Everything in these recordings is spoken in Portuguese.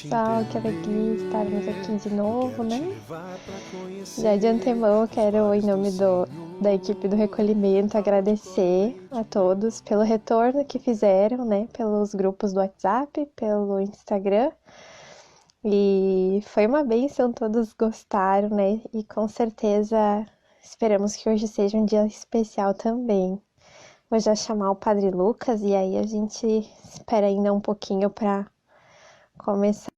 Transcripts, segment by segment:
pessoal, que alegria estarmos aqui de novo, né? Já de antemão eu quero, em nome da equipe do recolhimento, agradecer a todos pelo retorno que fizeram, né? Pelos grupos do WhatsApp, pelo Instagram. E foi uma bênção, todos gostaram, né? E com certeza esperamos que hoje seja um dia especial também. Vou já chamar o Padre Lucas e aí a gente espera ainda um pouquinho para começar.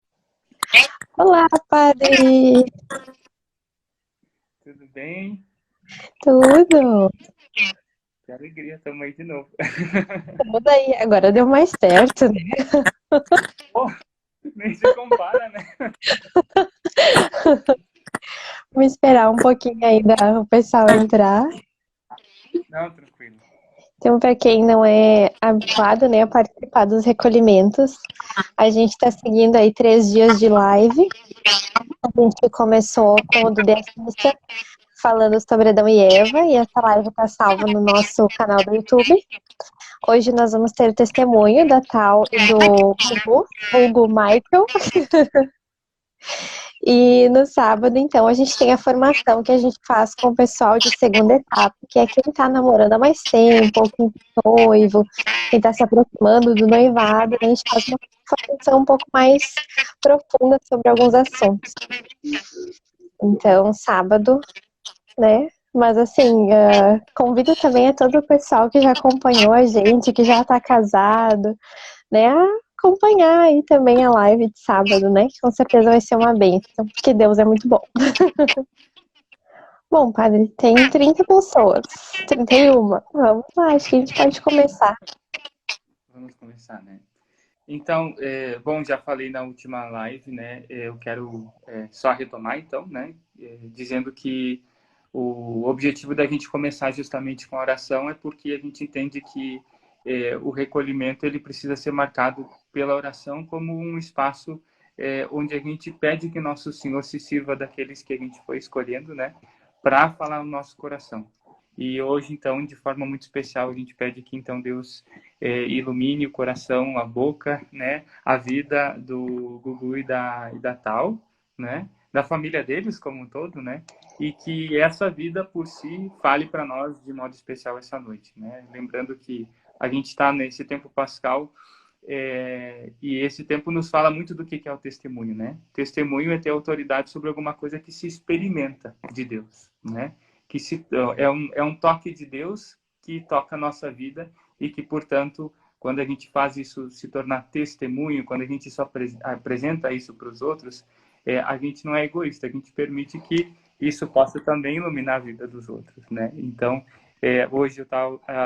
Olá, Padre! Tudo bem? Tudo? Que alegria, estamos aí de novo. Tudo aí, agora deu mais certo, né? Pô, nem se compara, né? Vamos esperar um pouquinho ainda o pessoal entrar. Não, tranquilo. Então, para quem não é habituado, né, a participar dos recolhimentos, a gente está seguindo aí 3 dias de live. A gente começou com o do Décima, falando sobre Adão e Eva, e essa live está salva no nosso canal do YouTube. Hoje nós vamos ter o testemunho da Tal e do Hugo Michael. E no sábado, então, a gente tem a formação que a gente faz com o pessoal de segunda etapa, que é quem está namorando há mais tempo, ou quem é noivo, quem está se aproximando do noivado. A gente faz uma formação um pouco mais profunda sobre alguns assuntos. Então, sábado, né? Mas assim, convido também a todo o pessoal que já acompanhou a gente, que já está casado, né, a acompanhar aí também a live de sábado, né, que com certeza vai ser uma bênção, porque Deus é muito bom. Bom, padre, tem 30 pessoas, 31. Vamos lá, acho que a gente pode começar. Vamos começar, né? Então, bom, já falei na última live, né? Eu quero só retomar, então, né? Dizendo que o objetivo da gente começar justamente com a oração é porque a gente entende que o recolhimento ele precisa ser marcado pela oração como um espaço onde a gente pede que Nosso Senhor se sirva daqueles que a gente foi escolhendo, né? Para falar no nosso coração. E hoje, então, de forma muito especial, a gente pede que, então, Deus ilumine o coração, a boca, né? A vida do Gugu e da Tal, né? Da família deles como um todo, né? E que essa vida por si fale para nós de modo especial essa noite, né? Lembrando que a gente está nesse tempo pascal e esse tempo nos fala muito do que é o testemunho, né? Testemunho é ter autoridade sobre alguma coisa que se experimenta de Deus, né? Que é um toque de Deus que toca a nossa vida e que, portanto, quando a gente faz isso se tornar testemunho, quando a gente só apresenta isso para os outros, a gente não é egoísta, a gente permite que isso possa também iluminar a vida dos outros, né? Então, hoje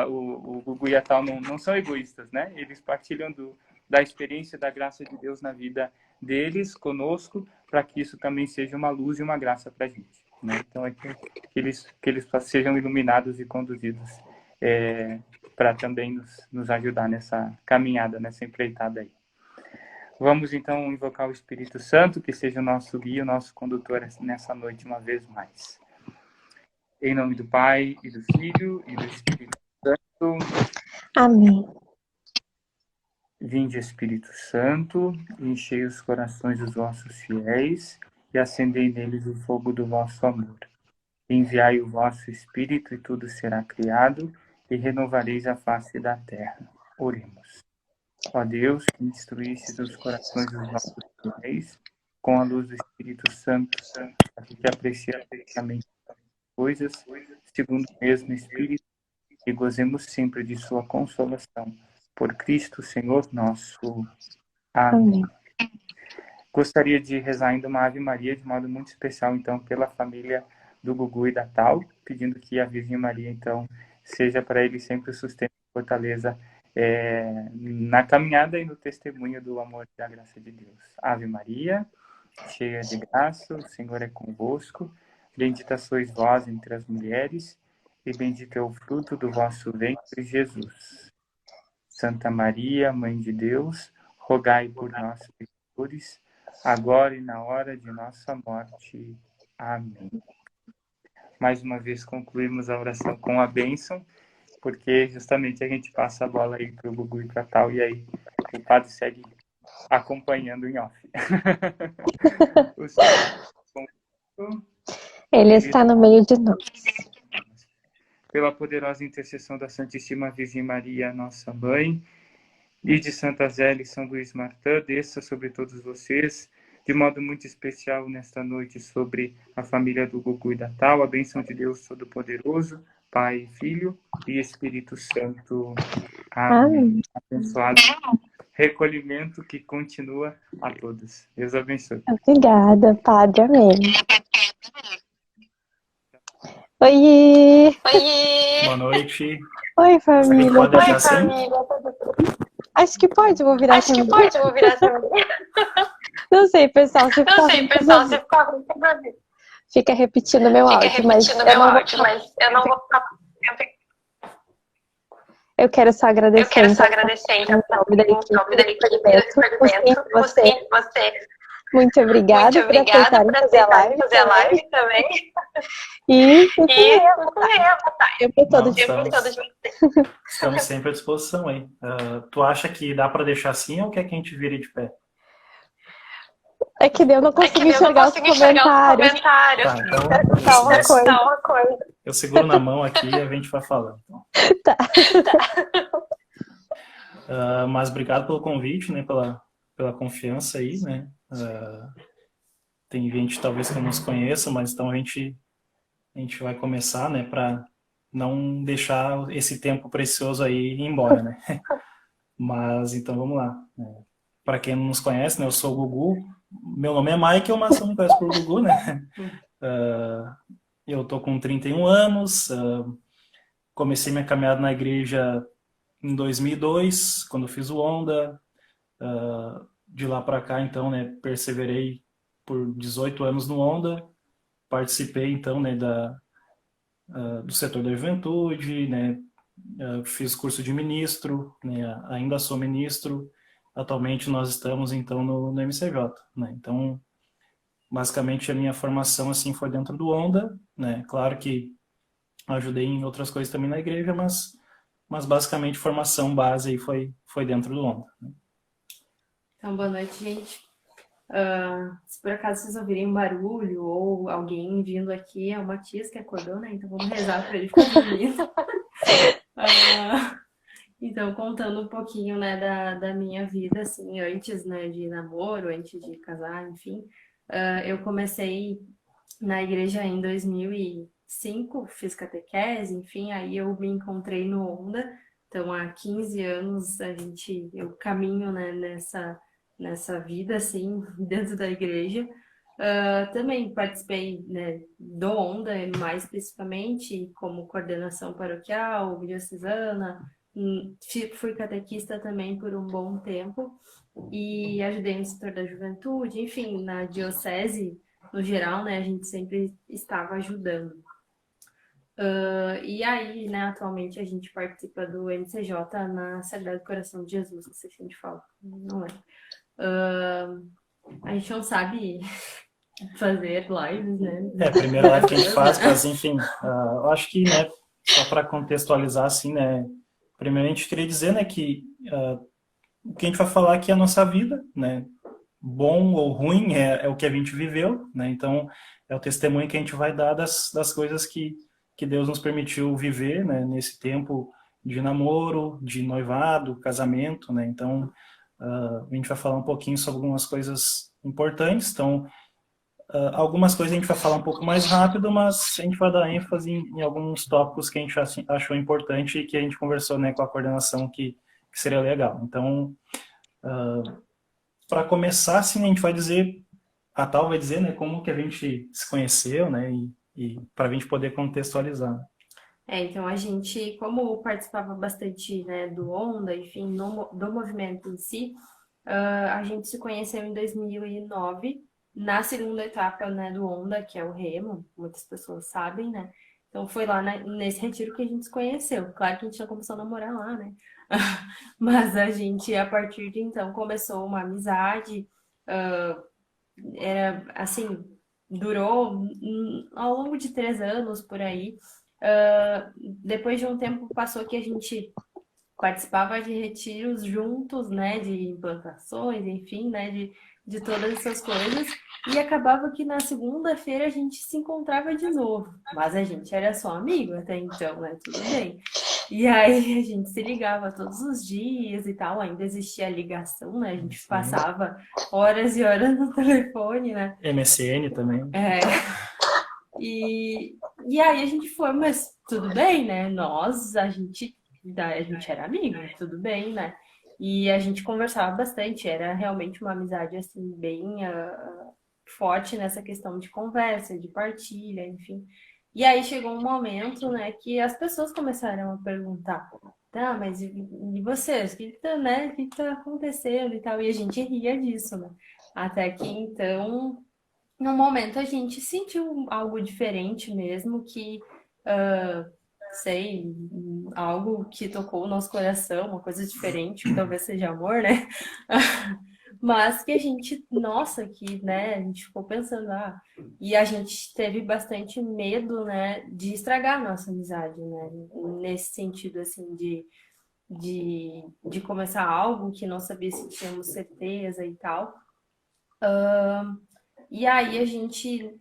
o Gugu e a Tal não são egoístas, né? Eles partilham da experiência da graça de Deus na vida deles, conosco, para que isso também seja uma luz e uma graça para a gente, né? Então, que eles sejam iluminados e conduzidos para também nos ajudar nessa caminhada, nessa empreitada aí. Vamos então invocar o Espírito Santo, que seja o nosso guia, o nosso condutor nessa noite uma vez mais. Em nome do Pai, e do Filho, e do Espírito Santo. Amém. Vinde, Espírito Santo, enchei os corações dos vossos fiéis, e acendei neles o fogo do vosso amor. Enviai o vosso Espírito, e tudo será criado, e renovareis a face da terra. Oremos. Ó Deus, que instruísse os corações dos nossos fiéis, com a luz do Espírito Santo, a fim de apreciar corretamente as coisas, segundo o mesmo Espírito, e gozemos sempre de sua consolação. Por Cristo, Senhor nosso. Amém. Amém. Gostaria de rezar ainda uma Ave Maria de modo muito especial, então, pela família do Gugu e da Tal, pedindo que a Virgem Maria, então, seja para eles sempre o sustento e fortaleza na caminhada e no testemunho do amor e da graça de Deus. Ave Maria, cheia de graça, o Senhor é convosco, bendita sois vós entre as mulheres, e bendito é o fruto do vosso ventre, Jesus. Santa Maria, Mãe de Deus, rogai por nós, pecadores, agora e na hora de nossa morte. Amém. Mais uma vez concluímos a oração com a bênção, porque justamente a gente passa a bola aí para o Gugu e para Tal, e aí o padre segue acompanhando em off. O Senhor, Ele está no meio de nós. pela poderosa intercessão da Santíssima Virgem Maria, nossa Mãe, e de Santa Zélia e São Luís Martã, desça sobre todos vocês, de modo muito especial nesta noite sobre a família do Gugu e da Tal, a bênção de Deus Todo-Poderoso, Pai, Filho e Espírito Santo. Amém. Abençoado recolhimento que continua a todos. Deus abençoe. Obrigada, Padre. Amém. Oi! Boa noite. Oi, A gente família. pode deixar assim? Acho que pode, vou virar também. Não sei, pessoal, se ficar ruim, fica repetindo meu áudio, mas eu não vou ficar. Eu quero só agradecer em nome da equipe do experimento, você. Muito obrigada por aceitarem fazer a live também. E Estamos sempre à disposição aí. Tu acha que dá para deixar assim ou quer que a gente vire de pé? É que eu não consegui enxergar os comentários. Tá, então Uma coisa. eu seguro na mão aqui e a gente vai falando. Então. Tá. Mas obrigado pelo convite, né, pela confiança aí, né? Tem gente talvez que não nos conheça, mas então a gente vai começar, né, para não deixar esse tempo precioso aí ir embora, né? Mas então vamos lá. Para quem não nos conhece, né, eu sou o Gugu. Meu nome é Michael, mas eu não conheço por Gugu, né? Eu tô com 31 anos. Comecei minha caminhada na igreja em 2002, quando eu fiz o Onda. De lá para cá, então, né, perseverei por 18 anos no Onda. Participei, então, né, do setor da juventude, né, fiz curso de ministro, né, ainda sou ministro. Atualmente nós estamos, então, no MCJ, né? Então, basicamente, a minha formação, assim, foi dentro do Onda, né? Claro que ajudei em outras coisas também na igreja, mas basicamente, formação base aí foi dentro do Onda, né? Então, boa noite, gente. Se por acaso vocês ouvirem um barulho ou alguém vindo aqui, é o Matias que acordou, né? Então vamos rezar para ele ficar dormindo. Então, contando um pouquinho, né, da minha vida, assim, antes, né, de namoro, antes de casar, enfim. Eu comecei na igreja em 2005, fiz catequese, enfim, aí eu me encontrei no Onda. Então, há 15 anos eu caminho, né, nessa vida, assim, dentro da igreja. Também participei, né, do Onda, mais especificamente, como coordenação paroquial, diocesana. Fui catequista também por um bom tempo e ajudei no setor da juventude, enfim, na diocese, no geral, né, a gente sempre estava ajudando. E aí, né, atualmente a gente participa do MCJ na Sagrado Coração de Jesus, não sei se a gente fala, não lembro. A gente não sabe fazer lives, né? A primeira live que a gente faz, mas enfim, eu acho que, né, só para contextualizar, assim, né, primeiramente eu queria dizer, né, que o que a gente vai falar aqui é a nossa vida, né, bom ou ruim é o que a gente viveu, né, então é o testemunho que a gente vai dar das coisas que Deus nos permitiu viver, né, nesse tempo de namoro, de noivado, casamento, né, então a gente vai falar um pouquinho sobre algumas coisas importantes, então algumas coisas a gente vai falar um pouco mais rápido, mas a gente vai dar ênfase em alguns tópicos que a gente achou importante e que a gente conversou, né, com a coordenação que seria legal. Então, para começar, assim, a gente vai dizer, a Tal vai dizer, né, como que a gente se conheceu, né, e para a gente poder contextualizar. Então a gente, como participava bastante, né, do Onda, enfim, do movimento em si, a gente se conheceu em 2009, na segunda etapa, né, do Onda, que é o Remo, muitas pessoas sabem, né? Então foi lá nesse retiro que a gente se conheceu. Claro que a gente já começou a namorar lá, né? Mas a gente, a partir de então, começou uma amizade. Era assim, durou ao longo de 3 anos por aí. Depois de um tempo passou que a gente participava de retiros juntos, né, de implantações, enfim, né, de todas essas coisas. E acabava que na segunda-feira a gente se encontrava de novo. Mas a gente era só amigo até então, né? Tudo bem. E aí a gente se ligava todos os dias e tal. Ainda existia a ligação, né? A gente Sim. passava horas e horas no telefone, né? MSN também. É, e aí a gente foi, mas tudo bem, né? A gente era amigo, tudo bem, né? E a gente conversava bastante, era realmente uma amizade, assim, bem forte nessa questão de conversa, de partilha, enfim. E aí chegou um momento, né, que as pessoas começaram a perguntar, tá, mas e vocês? O que que tá, né? O que que tá acontecendo e tal? E a gente ria disso, né? Até que então no momento a gente sentiu algo diferente mesmo, que, ah, sei, algo que tocou o nosso coração, uma coisa diferente, que talvez seja amor, né? Mas que a gente, nossa, que, né, a gente ficou pensando, e a gente teve bastante medo, né, de estragar a nossa amizade, né? Nesse sentido, assim, de começar algo que não sabia se tínhamos certeza e tal. E aí a gente,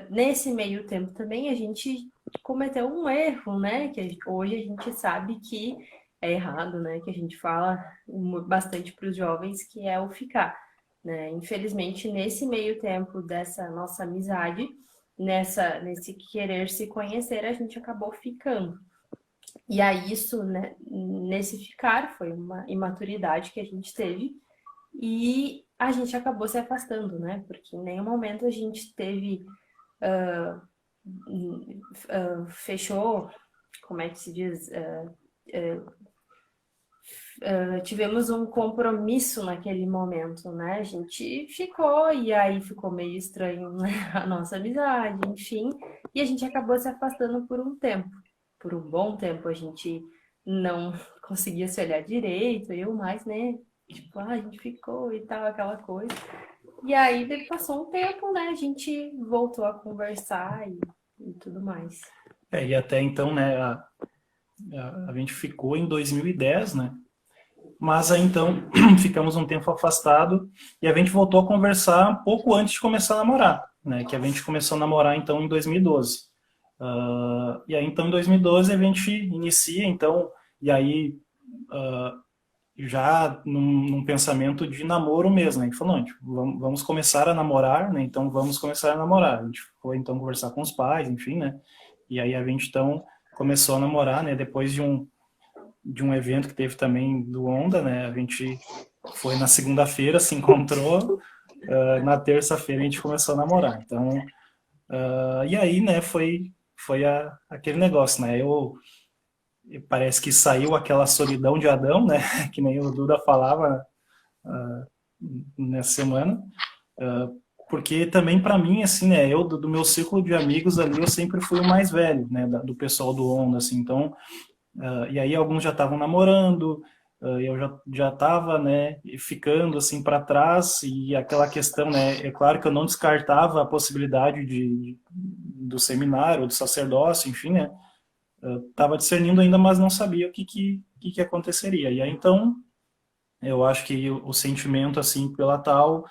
nesse meio tempo também, a gente cometeu um erro, né? Hoje a gente sabe que é errado, né? Que a gente fala bastante para os jovens, que é o ficar, né? Infelizmente, nesse meio tempo dessa nossa amizade, nesse querer se conhecer, a gente acabou ficando. E aí isso, né, nesse ficar, foi uma imaturidade que a gente teve, e a gente acabou se afastando, né? Porque em nenhum momento a gente teve, fechou, como é que se diz? Tivemos um compromisso naquele momento, né? A gente ficou, e aí ficou meio estranho, né? A nossa amizade, enfim. E a gente acabou se afastando por um tempo. Por um bom tempo a gente não conseguia se olhar direito, eu mais, né? Tipo, a gente ficou e tal, aquela coisa. E aí, passou um tempo, né? A gente voltou a conversar e tudo mais. E até então, né, a gente ficou em 2010, né? Mas aí então ficamos um tempo afastado e a gente voltou a conversar pouco antes de começar a namorar, né? Que a gente começou a namorar então em 2012. E aí então em 2012 a gente inicia então, e aí já num pensamento de namoro mesmo, né? A gente falou, não, tipo, vamos começar a namorar, né? Então vamos começar a namorar. A gente foi então conversar com os pais, enfim, né? E aí a gente então começou a namorar, né? Depois de um evento que teve também do Onda, né? A gente foi na segunda-feira, se encontrou, na terça-feira a gente começou a namorar. Então, e aí, né, foi aquele negócio, né? Parece que saiu aquela solidão de Adão, né? Que nem o Duda falava nessa semana. Porque também para mim, assim, né? Eu, do meu círculo de amigos ali, eu sempre fui o mais velho, né? Do pessoal do Onda, assim. Então, e aí alguns já estavam namorando, eu já estava, né, ficando assim para trás, e aquela questão, né, é claro que eu não descartava a possibilidade do seminário, do sacerdócio, enfim, né, estava discernindo ainda, mas não sabia o que aconteceria. E aí então, eu acho que o sentimento assim pela tal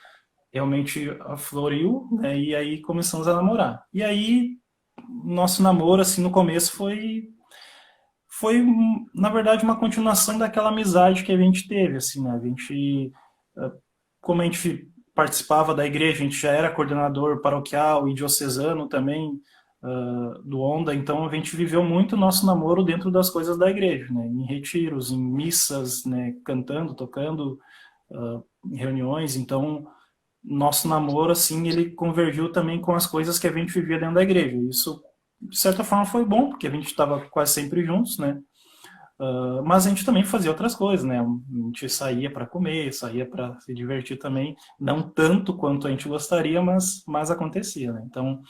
realmente afloriu, né, e aí começamos a namorar. E aí nosso namoro assim no começo foi, na verdade, uma continuação daquela amizade que a gente teve, assim, né? A gente, como a gente participava da igreja, a gente já era coordenador paroquial e diocesano também, do Onda, então a gente viveu muito o nosso namoro dentro das coisas da igreja, né? Em retiros, em missas, né? Cantando, tocando, em reuniões, então nosso namoro, assim, ele convergiu também com as coisas que a gente vivia dentro da igreja. Isso, de certa forma, foi bom, porque a gente estava quase sempre juntos, né? Mas a gente também fazia outras coisas, né? A gente saía para comer, saía para se divertir também, não tanto quanto a gente gostaria, mas acontecia, né? Então,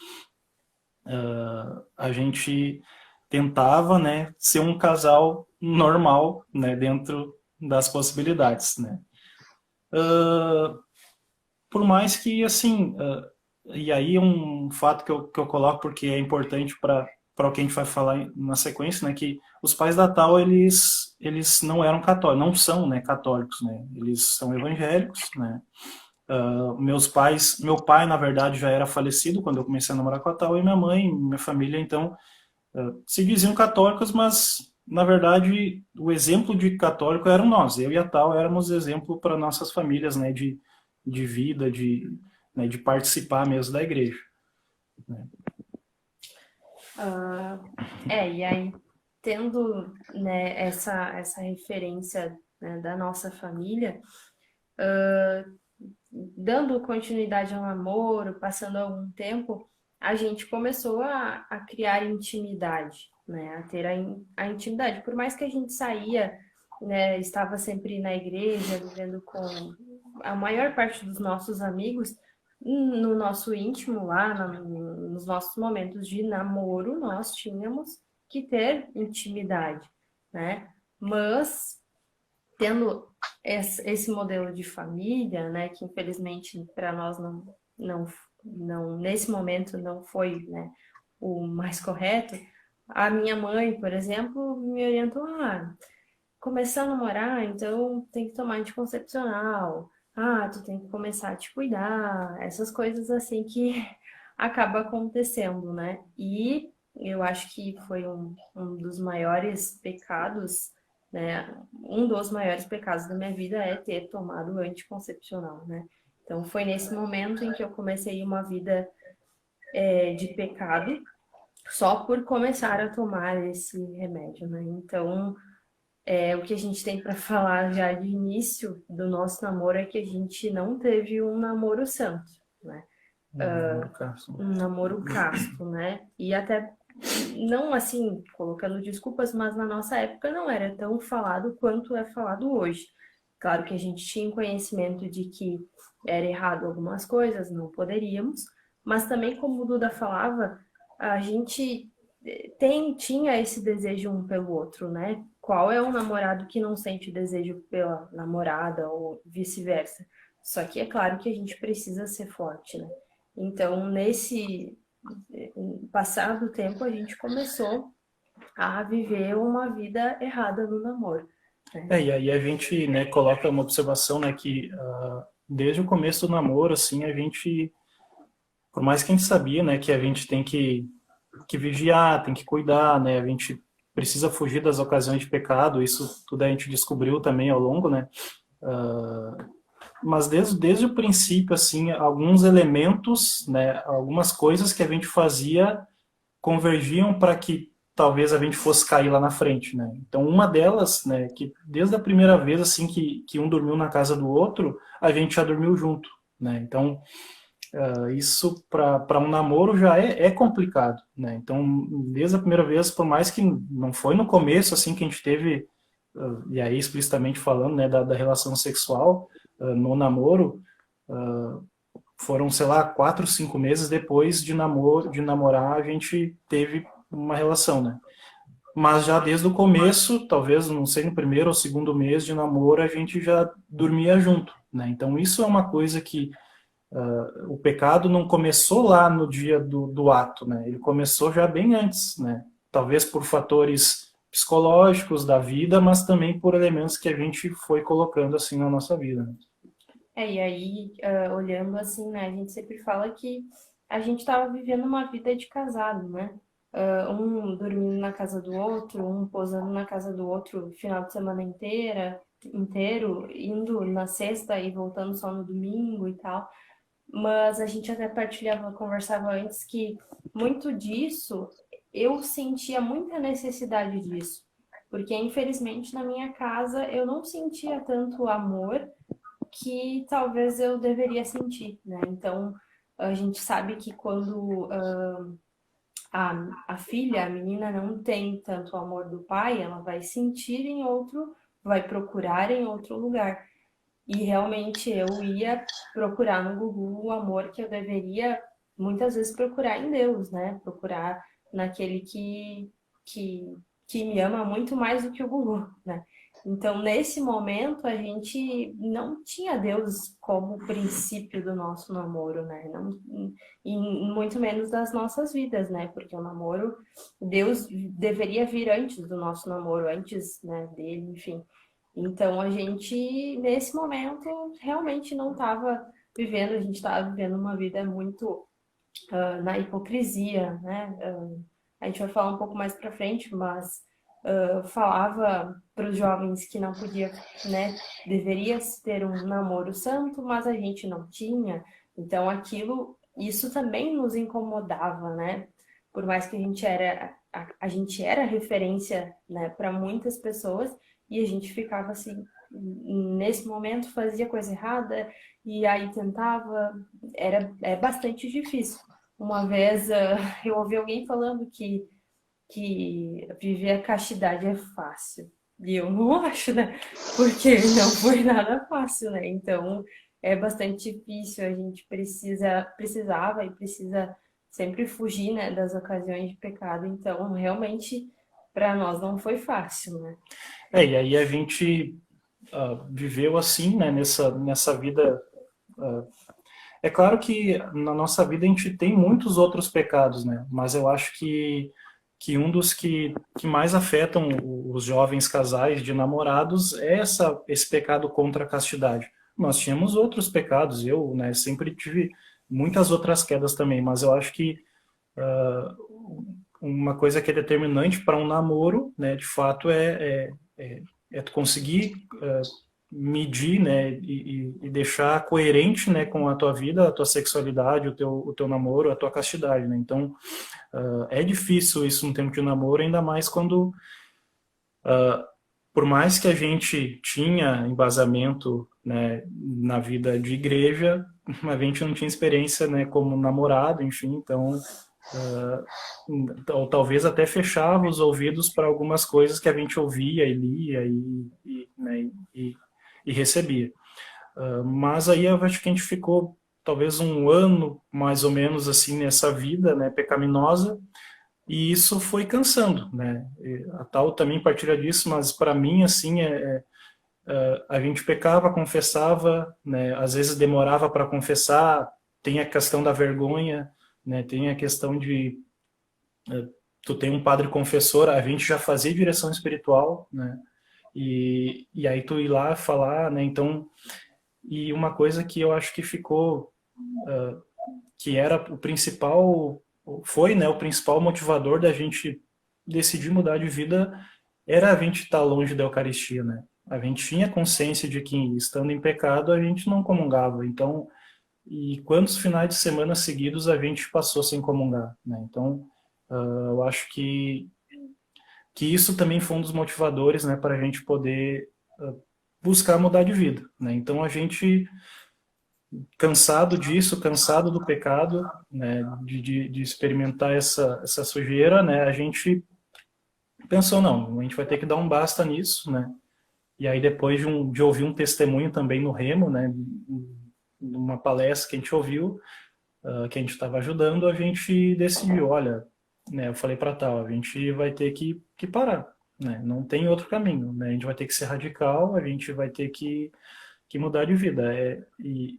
a gente tentava, né, ser um casal normal, né, dentro das possibilidades, né? Por mais que, assim, e aí um fato que eu coloco porque é importante para o que a gente vai falar na sequência, né, que os pais da Tal, eles eles não eram católicos, não são, né, católicos, né? Eles são evangélicos, né? Meu pai, na verdade, já era falecido quando eu comecei a namorar com a Tal, e minha mãe, minha família, então, se diziam católicos, mas, na verdade, o exemplo de católico eram nós. Eu e a Tal éramos exemplo para nossas famílias, né, de vida, né, de participar mesmo da igreja. Né? E aí, tendo, né, essa referência, né, da nossa família, dando continuidade ao namoro, passando algum tempo, a gente começou a criar intimidade, né? A ter a intimidade. Por mais que a gente saía, né, estava sempre na igreja, vivendo com a maior parte dos nossos amigos, no nosso íntimo lá, nos nossos momentos de namoro, nós tínhamos que ter intimidade, né? Mas tendo esse modelo de família, né, que infelizmente para nós não, nesse momento não foi, né, o mais correto, a minha mãe, por exemplo, me orientou, começar a namorar, então tem que tomar anticoncepcional, tu tem que começar a te cuidar, essas coisas assim que acaba acontecendo, né? E eu acho que foi um dos maiores pecados, né? Um dos maiores pecados da minha vida é ter tomado anticoncepcional, né? Então foi nesse momento em que eu comecei uma vida de pecado só por começar a tomar esse remédio, né? Então o que a gente tem para falar já de início do nosso namoro é que a gente não teve um namoro santo, né? Um namoro casto, né? E até não assim, colocando desculpas, mas na nossa época não era tão falado quanto é falado hoje. Claro que a gente tinha conhecimento de que era errado algumas coisas, não poderíamos, mas também, como o Duda falava, a gente tinha esse desejo um pelo outro, né? Qual é o namorado que não sente desejo pela namorada ou vice-versa? Só que é claro que a gente precisa ser forte, né? Então, nesse passado tempo, a gente começou a viver uma vida errada no namoro. Né? E aí a gente, né, coloca uma observação, né, que desde o começo do namoro, assim, a gente, por mais que a gente sabia, né, que a gente tem que vigiar, tem que cuidar, né, a gente precisa fugir das ocasiões de pecado, isso tudo a gente descobriu também ao longo, né, mas desde o princípio, assim, alguns elementos, né, algumas coisas que a gente fazia convergiam para que talvez a gente fosse cair lá na frente, né? Então, uma delas, né, que desde a primeira vez, assim, que um dormiu na casa do outro, a gente já dormiu junto, né? Então, isso para um namoro já é complicado, né? Então, desde a primeira vez, por mais que não foi no começo, assim, que a gente teve, e aí explicitamente falando, né, da relação sexual no namoro, foram, sei lá, 4, 5 meses depois de namorar, a gente teve uma relação, né? Mas já desde o começo, talvez, não sei, no primeiro ou segundo mês de namoro, a gente já dormia junto, né? Então isso é uma coisa que o pecado não começou lá no dia do ato, né? Ele começou já bem antes, né? Talvez por fatores psicológicos da vida, mas também por elementos que a gente foi colocando assim na nossa vida. Né? E aí, olhando assim, né, a gente sempre fala que a gente estava vivendo uma vida de casado, né? Um dormindo na casa do outro, um posando na casa do outro o final de semana inteiro, indo na sexta e voltando só no domingo e tal. Mas a gente até conversava antes que muito disso eu sentia muita necessidade disso, porque infelizmente na minha casa eu não sentia tanto amor que talvez eu deveria sentir, né? Então a gente sabe que quando a filha, a menina, não tem tanto amor do pai, ela vai sentir em outro, vai procurar em outro lugar. E realmente eu ia procurar no Google o amor que eu deveria muitas vezes procurar em Deus, né? Procurar naquele que me ama muito mais do que o Google, né? Então, nesse momento, a gente não tinha Deus como princípio do nosso namoro, né? Não, e muito menos das nossas vidas, né? Porque o namoro, Deus deveria vir antes do nosso namoro, antes, né, dele, enfim. Então, a gente, nesse momento, realmente não estava vivendo, a gente estava vivendo uma vida muito na hipocrisia, né? A gente vai falar um pouco mais para frente, mas falava para os jovens que não podia, né? Deveria ter um namoro santo, mas a gente não tinha. Então isso também nos incomodava, né? Por mais que a gente era referência, né, para muitas pessoas e a gente ficava assim, nesse momento fazia coisa errada e aí tentava, é bastante difícil. Uma vez eu ouvi alguém falando que viver a castidade é fácil. E eu não acho, né? Porque não foi nada fácil, né? Então é bastante difícil, a gente precisava e precisa sempre fugir, né, das ocasiões de pecado. Então, realmente, para nós não foi fácil, né? E aí a gente viveu assim, né, nessa vida. É claro que na nossa vida a gente tem muitos outros pecados, né? Mas eu acho que um dos que mais afetam os jovens casais de namorados é esse pecado contra a castidade. Nós tínhamos outros pecados, eu, né, sempre tive muitas outras quedas também, mas eu acho que uma coisa que é determinante para um namoro, né, de fato, é tu conseguir medir, né, e deixar coerente, né, com a tua vida, a tua sexualidade, o teu namoro, a tua castidade, né? Então, é difícil isso no tempo de namoro, ainda mais quando, por mais que a gente tinha embasamento, né, na vida de igreja, a gente não tinha experiência, né, como namorado, enfim, então ou talvez até fechava os ouvidos para algumas coisas que a gente ouvia e lia né, e recebia. Mas aí eu acho que a gente ficou talvez um ano mais ou menos assim nessa vida, né, pecaminosa, e isso foi cansando, né? A Tal também partilha disso, mas para mim assim a gente pecava, confessava, né? Às vezes demorava para confessar, tem a questão da vergonha, né? Tem a questão de tu tem um padre confessor, a gente já fazia direção espiritual, né? E aí tu ir lá falar, né? Então, e uma coisa que eu acho que ficou, que era o principal, foi, né, o principal motivador da gente decidir mudar de vida, era a gente estar longe da Eucaristia, né? A gente tinha consciência de que, estando em pecado, a gente não comungava. Então, e quantos finais de semana seguidos a gente passou sem comungar, né? Então, eu acho que isso também foi um dos motivadores, né, para a gente poder buscar mudar de vida, né? Então, a gente cansado disso, cansado do pecado, né, de experimentar essa sujeira, né, a gente pensou, não, a gente vai ter que dar um basta nisso, né, e aí depois de ouvir um testemunho também no Remo, né, numa palestra que a gente ouviu, que a gente estava ajudando, a gente decidiu, olha, né, eu falei para Tal, a gente vai ter que parar, né, não tem outro caminho, né, a gente vai ter que ser radical, a gente vai ter que mudar de vida, e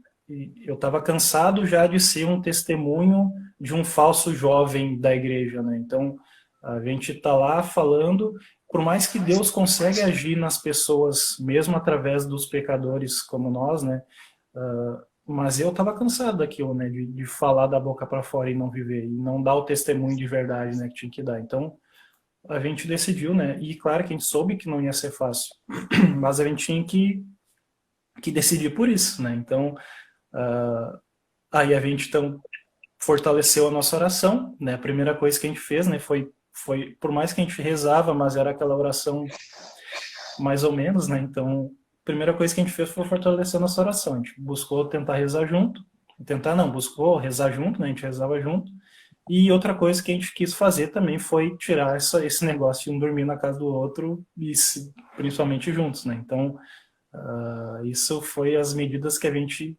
eu estava cansado já de ser um testemunho de um falso jovem da igreja, né? Então, a gente está lá falando, por mais que Deus consegue agir nas pessoas, mesmo através dos pecadores como nós, né? Mas eu estava cansado daquilo, né? De falar da boca para fora e não viver, e não dar o testemunho de verdade, né? Que tinha que dar. Então, a gente decidiu, né? E claro que a gente soube que não ia ser fácil, mas a gente tinha que decidir por isso, né? Então, aí a gente então fortaleceu a nossa oração, né? A primeira coisa que a gente fez, né, foi por mais que a gente rezava, mas era aquela oração mais ou menos, né? Então, a primeira coisa que a gente fez foi fortalecer a nossa oração. A gente buscou tentar rezar junto, buscou rezar junto, né? A gente rezava junto. E outra coisa que a gente quis fazer também foi tirar esse negócio de um dormir na casa do outro, e principalmente juntos, né? Então, isso foi as medidas que a gente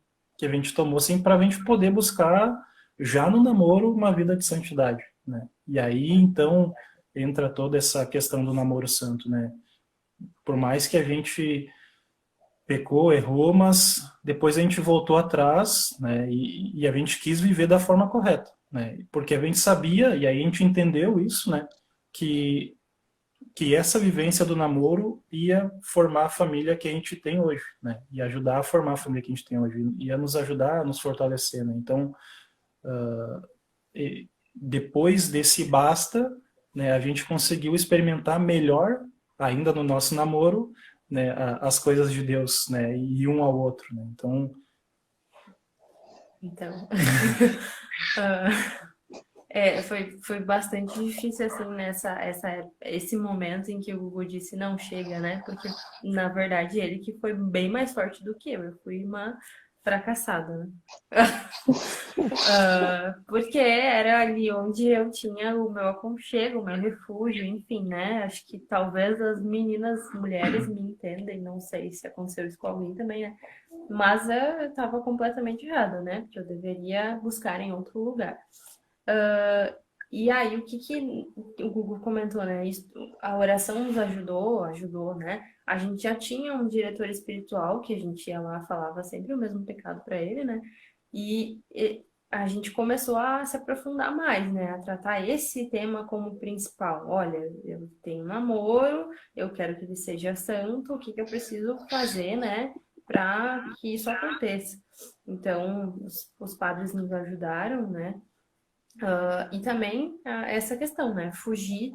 tomou, assim, para a gente poder buscar, já no namoro, uma vida de santidade, né? E aí, então, entra toda essa questão do namoro santo, né? Por mais que a gente pecou, errou, mas depois a gente voltou atrás, né? E a gente quis viver da forma correta, né? Porque a gente sabia, e aí a gente entendeu isso, né? Que essa vivência do namoro ia formar a família que a gente tem hoje, né? Ia ajudar a formar a família que a gente tem hoje, ia nos ajudar a nos fortalecer, né? Então, depois desse basta, né, a gente conseguiu experimentar melhor, ainda no nosso namoro, né, as coisas de Deus, né, e um ao outro, né? Então, foi bastante difícil, assim, esse momento em que o Gugu disse não chega, né? Porque, na verdade, ele que foi bem mais forte do que eu fui uma fracassada, né? Porque era ali onde eu tinha o meu aconchego, o meu refúgio, enfim, né? Acho que talvez as mulheres me entendem, não sei se aconteceu isso com alguém também, né? Mas eu estava completamente errada, né? Porque eu deveria buscar em outro lugar. E aí, o que o Google comentou, né? A oração nos ajudou, né? A gente já tinha um diretor espiritual que a gente ia lá, falava sempre o mesmo pecado para ele, né? E a gente começou a se aprofundar mais, né? A tratar esse tema como principal. Olha, eu tenho um namoro, eu quero que ele seja santo, o que eu preciso fazer, né? Para que isso aconteça. Então, os padres nos ajudaram, né? E também essa questão, né? Fugir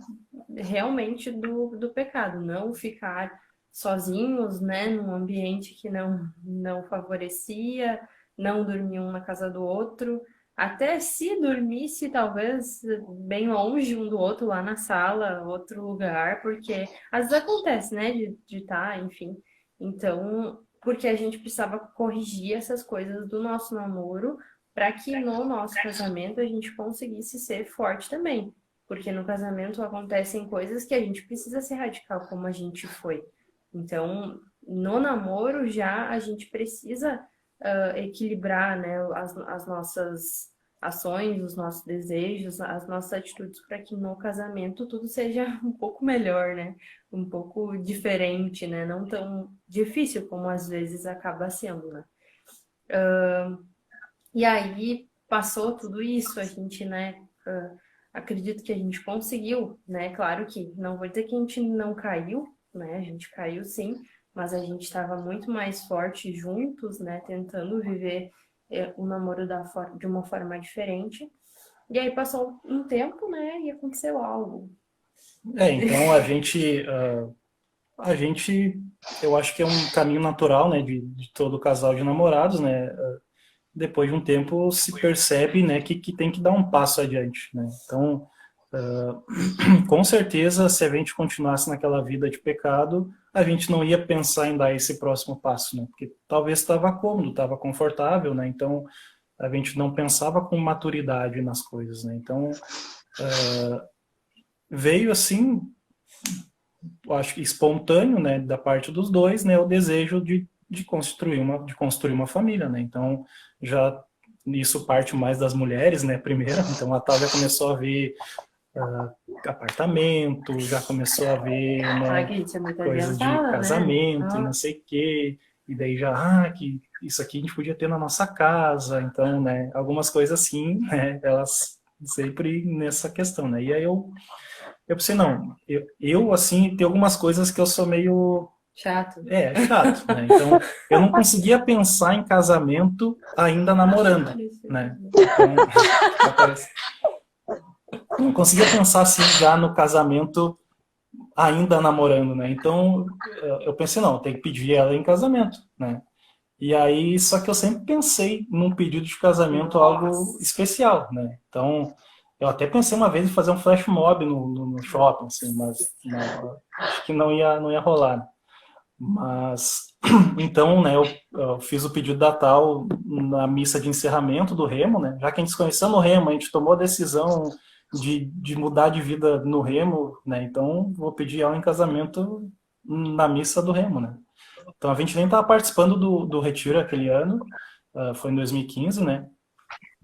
realmente do pecado, não ficar sozinhos, né? Num ambiente que não favorecia, não dormir um na casa do outro. Até se dormisse, talvez, bem longe um do outro, lá na sala, outro lugar, porque às vezes acontece, né? De estar, enfim. Então, porque a gente precisava corrigir essas coisas do nosso namoro para que no nosso casamento a gente conseguisse ser forte também. Porque no casamento acontecem coisas que a gente precisa ser radical como a gente foi. Então, no namoro já a gente precisa equilibrar, né, as nossas ações, os nossos desejos, as nossas atitudes para que no casamento tudo seja um pouco melhor, né? Um pouco diferente, né? Não tão difícil como às vezes acaba sendo, né? E aí passou tudo isso, a gente, né, acredito que a gente conseguiu, né, claro que não vou dizer que a gente não caiu, né, a gente caiu sim, mas a gente estava muito mais forte juntos, né, tentando viver o namoro de uma forma diferente. E aí passou um tempo, né, e aconteceu algo. Então a gente, eu acho que é um caminho natural, né, de todo casal de namorados, né, depois de um tempo se percebe, né, que tem que dar um passo adiante, né? Então, com certeza, se a gente continuasse naquela vida de pecado, a gente não ia pensar em dar esse próximo passo, né? Porque talvez estava cômodo, estava confortável, né? Então, a gente não pensava com maturidade nas coisas, né? Então, veio assim, acho que espontâneo, né, da parte dos dois, né, o desejo de construir uma família, né? Então, já isso parte mais das mulheres, né, primeiro. Então, a Tal já começou a ver apartamento, já começou a ver, né, coisas de casamento, né? Não sei o quê. E daí já, que isso aqui a gente podia ter na nossa casa. Então, né, algumas coisas assim, né, elas sempre nessa questão, né? E aí eu pensei, não, eu assim, tem algumas coisas que eu sou meio... Chato, né? Então, eu não conseguia pensar em casamento ainda namorando, né? Então, não conseguia pensar assim já no casamento ainda namorando, né? Então, eu pensei, não, tem que pedir ela em casamento, né? E aí, só que eu sempre pensei num pedido de casamento algo especial, né? Então, eu até pensei uma vez em fazer um flash mob no shopping, assim, mas não, acho que não ia rolar. Mas, então, né, eu fiz o pedido da Tal na missa de encerramento do Remo, né? Já que a gente se conheceu no Remo, a gente tomou a decisão de mudar de vida no Remo, né? Então, vou pedir ela em casamento na missa do Remo, né? Então, a gente nem estava participando do retiro aquele ano, foi em 2015, né?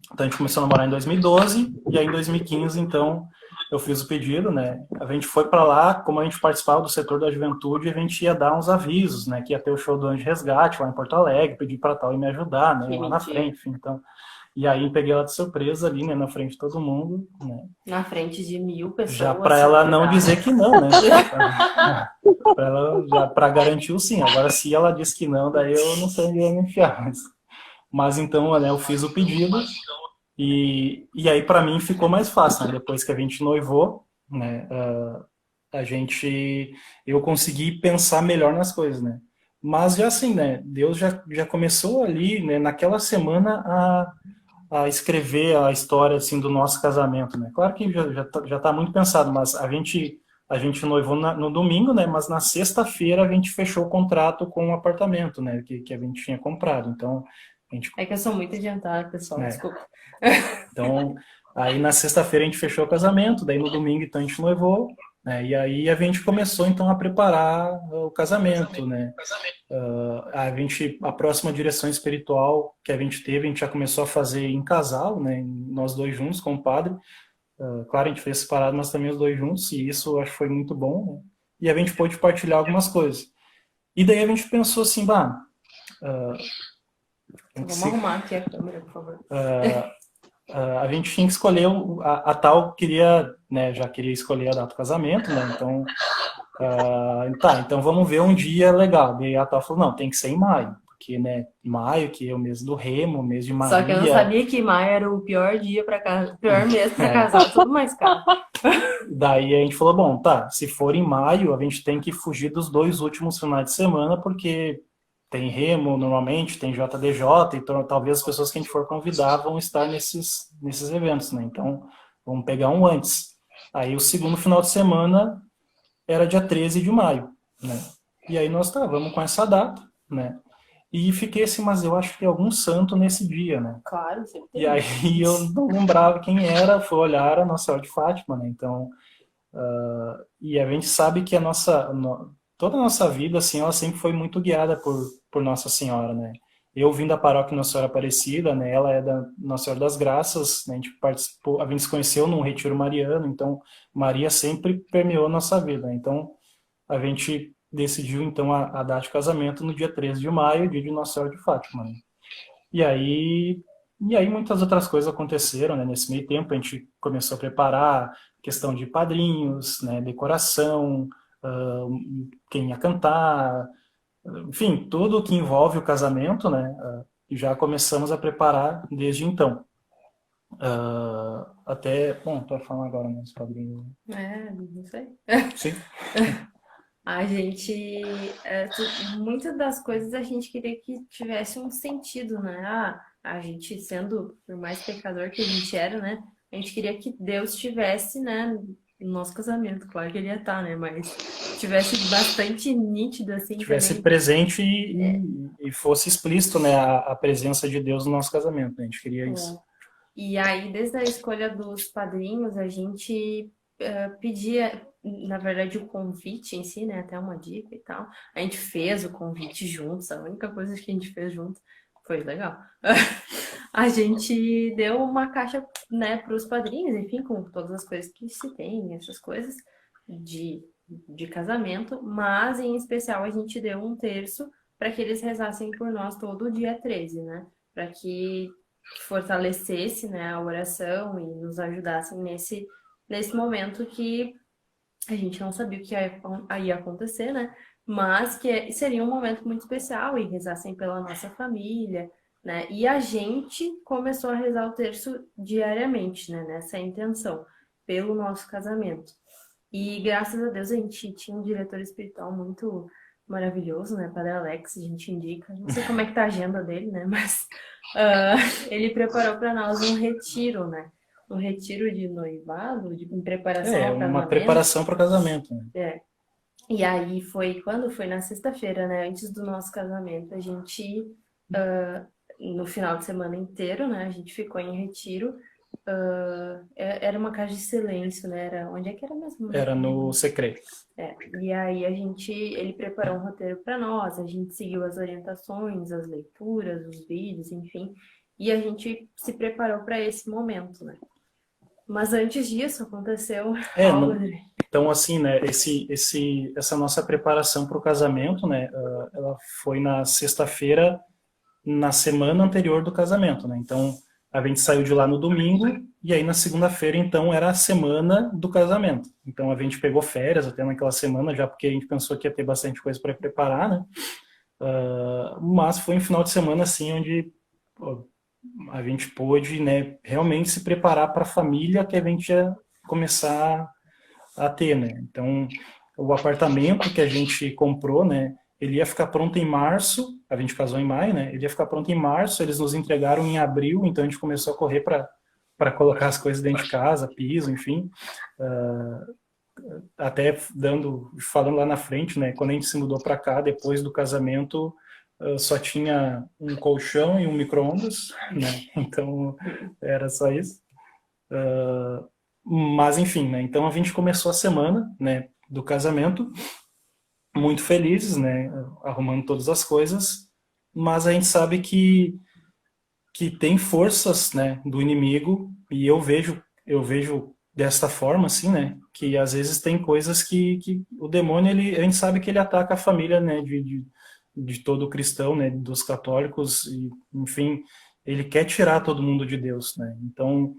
Então, a gente começou a namorar em 2012, e aí em 2015, então, eu fiz o pedido, né? A gente foi para lá, como a gente participava do setor da juventude, a gente ia dar uns avisos, né? Que ia ter o show do Anjo de Resgate lá em Porto Alegre, pedi para tal e me ajudar, né? Que Lá na mentira. frente, enfim, então. E aí peguei ela de surpresa ali, né? Na frente de todo mundo, né? Na frente de 1000 Já pessoas, para ela não será? dizer que não, né? Para ela já para garantir o sim. Agora, se ela diz que não, daí eu não sei onde ia me enfiar. Mas então, né? Eu fiz o pedido. E aí, para mim, ficou mais fácil, né? Depois que a gente noivou, né? Eu consegui pensar melhor nas coisas, né? Mas já assim, né? Deus já começou ali, né? Naquela semana a escrever a história assim do nosso casamento, né? Claro que já tá muito pensado, mas a gente noivou no domingo, né? Mas na sexta-feira a gente fechou o contrato com o apartamento, né? Que a gente tinha comprado. Então a gente, É que eu sou muito adiantada, pessoal, né? desculpa. Então, aí na sexta-feira a gente fechou o casamento, daí no domingo então a gente noivou, né? E aí a gente começou então a preparar o casamento, né? A próxima direção espiritual que a gente teve, a gente já começou a fazer em casal, né? Nós dois juntos com o padre. Claro, a gente fez separado, mas também os dois juntos, e isso eu acho que foi muito bom, né? E a gente pôde partilhar algumas coisas. E daí a gente pensou assim, bah, Vamos arrumar aqui a câmera, por favor. a gente tinha que escolher a tal queria, né, já queria escolher a data do casamento, né? Então, então vamos ver um dia legal. E a tal falou, não, tem que ser em maio, porque, né, maio que é o mês do Remo, o mês de Só que eu não Maria. sabia que maio era o pior dia para casar, pior mês para casar, tudo mais caro. Daí a gente falou, bom, tá, se for em maio, a gente tem que fugir dos 2 últimos finais de semana, porque tem Remo normalmente, tem JDJ, então talvez as pessoas que a gente for convidar vão estar nesses eventos, né? Então, vamos pegar um antes. Aí o segundo final de semana era dia 13 de maio, né? E aí nós vamos com essa data, né? E fiquei assim, mas eu acho que tem algum santo nesse dia, né? Claro, sempre tem. E aí eu não lembrava quem era, fui olhar a Nossa Senhora de Fátima, né? Então, e a gente sabe que toda a nossa vida, assim, ela sempre foi muito guiada por Nossa Senhora, né? Eu vim da paróquia Nossa Senhora Aparecida, né? Ela é da Nossa Senhora das Graças, né? A gente participou, a gente se conheceu num retiro mariano, então Maria sempre permeou nossa vida, né? Então a gente decidiu então a data de casamento no dia 13 de maio, dia de Nossa Senhora de Fátima, né? E aí muitas outras coisas aconteceram, né? Nesse meio tempo a gente começou a preparar questão de padrinhos, né? Decoração, quem ia cantar, enfim, tudo que envolve o casamento, né? E já começamos a preparar desde então. Bom, tô falando agora, né? Os padrinhos. Não sei. Sim. A gente, muitas das coisas a gente queria que tivesse um sentido, né? A gente sendo, por mais pecador que a gente era, né? A gente queria que Deus tivesse, né? No nosso casamento, claro que ele ia estar, né? Mas tivesse bastante nítido, assim, Tivesse também. presente e fosse explícito, né? A presença de Deus no nosso casamento, né? A gente queria isso. E aí, desde a escolha dos padrinhos, a gente pedia, na verdade, o convite em si, né? Até uma dica e tal. A gente fez o convite juntos, a única coisa que a gente fez juntos foi legal. A gente deu uma caixa, né, para os padrinhos, enfim, com todas as coisas que se tem, essas coisas de casamento, mas em especial a gente deu um terço para que eles rezassem por nós todo dia 13, né? Para que fortalecesse, né, a oração e nos ajudassem nesse momento que a gente não sabia o que ia acontecer, né? Mas que seria um momento muito especial e rezassem pela nossa família, né? E a gente começou a rezar o terço diariamente, né? Nessa intenção, pelo nosso casamento. E graças a Deus a gente tinha um diretor espiritual muito maravilhoso, né? Padre Alex, a gente indica. Não sei como é que tá a agenda dele, né? Mas ele preparou para nós um retiro, né? Um retiro de noivado, em preparação ao uma casamento. preparação para o casamento, né? E aí quando foi na sexta-feira, né? Antes do nosso casamento, a gente, no final de semana inteiro, né? A gente ficou em retiro. Era uma casa de silêncio, né? Onde é que era mesmo? Era no Secret. E aí ele preparou um roteiro para nós, a gente seguiu as orientações, as leituras, os vídeos, enfim, e a gente se preparou para esse momento, né? Mas antes disso aconteceu É, algo. então assim, né, essa nossa preparação para o casamento, né, ela foi na sexta-feira, na semana anterior do casamento, né? Então a gente saiu de lá no domingo e aí na segunda-feira então era a semana do casamento. Então a gente pegou férias até naquela semana já porque a gente pensou que ia ter bastante coisa para preparar, né? Mas foi um final de semana assim onde pô, a gente pôde, né, realmente se preparar para a família que a gente ia começar a ter, né? Então, o apartamento que a gente comprou, né, ele ia ficar pronto em março, a gente casou em maio, né? Ele ia ficar pronto em março, eles nos entregaram em abril, então a gente começou a correr para colocar as coisas dentro de casa, piso, enfim. Até falando lá na frente, né, quando a gente se mudou para cá, depois do casamento, só tinha um colchão e um micro-ondas, né? Então, era só isso. Mas enfim, né? Então a gente começou a semana, né, do casamento muito felizes, né, arrumando todas as coisas, mas a gente sabe que tem forças, né, do inimigo e eu vejo desta forma assim, né, que às vezes tem coisas que o demônio a gente sabe que ele ataca a família, né, de todo cristão, né, dos católicos e enfim, ele quer tirar todo mundo de Deus, né? Então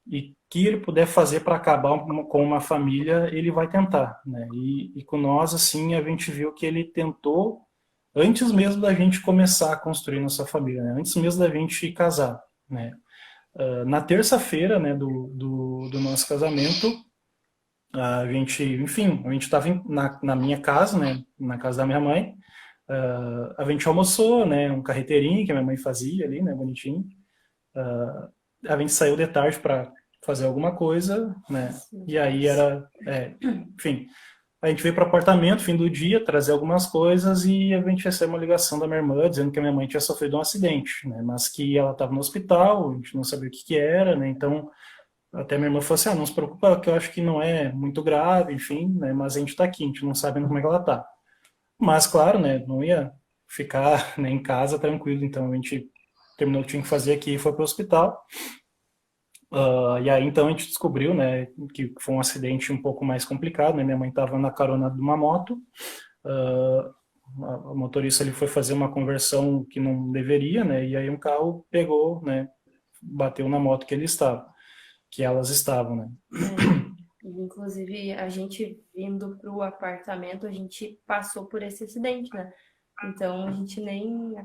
e que ele puder fazer para acabar com uma família, ele vai tentar, né? E com nós, assim, a gente viu que ele tentou antes mesmo da gente começar a construir nossa família, né? Antes mesmo da gente casar, né? Na terça-feira, né, do nosso casamento, a gente, enfim, a gente estava na minha casa, né, na casa da minha mãe, a gente almoçou, né, um carreteirinho que a minha mãe fazia ali, né, bonitinho. A gente saiu de tarde para fazer alguma coisa, né? E aí enfim, a gente veio para o apartamento, fim do dia, trazer algumas coisas e a gente recebe uma ligação da minha irmã dizendo que a minha mãe tinha sofrido um acidente, né? Mas que ela estava no hospital, a gente não sabia o que que era, né? Então, até minha irmã falou assim, não se preocupa, que eu acho que não é muito grave, enfim, né? Mas a gente está aqui, a gente não sabe como é que ela está. Mas, claro, né? Não ia ficar, né, em casa tranquilo, então a gente terminou o que tinha que fazer aqui e foi para o hospital. E aí então a gente descobriu, né, que foi um acidente um pouco mais complicado, né? Minha mãe estava na carona de uma moto, o motorista ele foi fazer uma conversão que não deveria, né? E aí um carro pegou, né, bateu na moto que elas estavam, né? Inclusive, a gente vindo para o apartamento, a gente passou por esse acidente, né? Então, a gente nem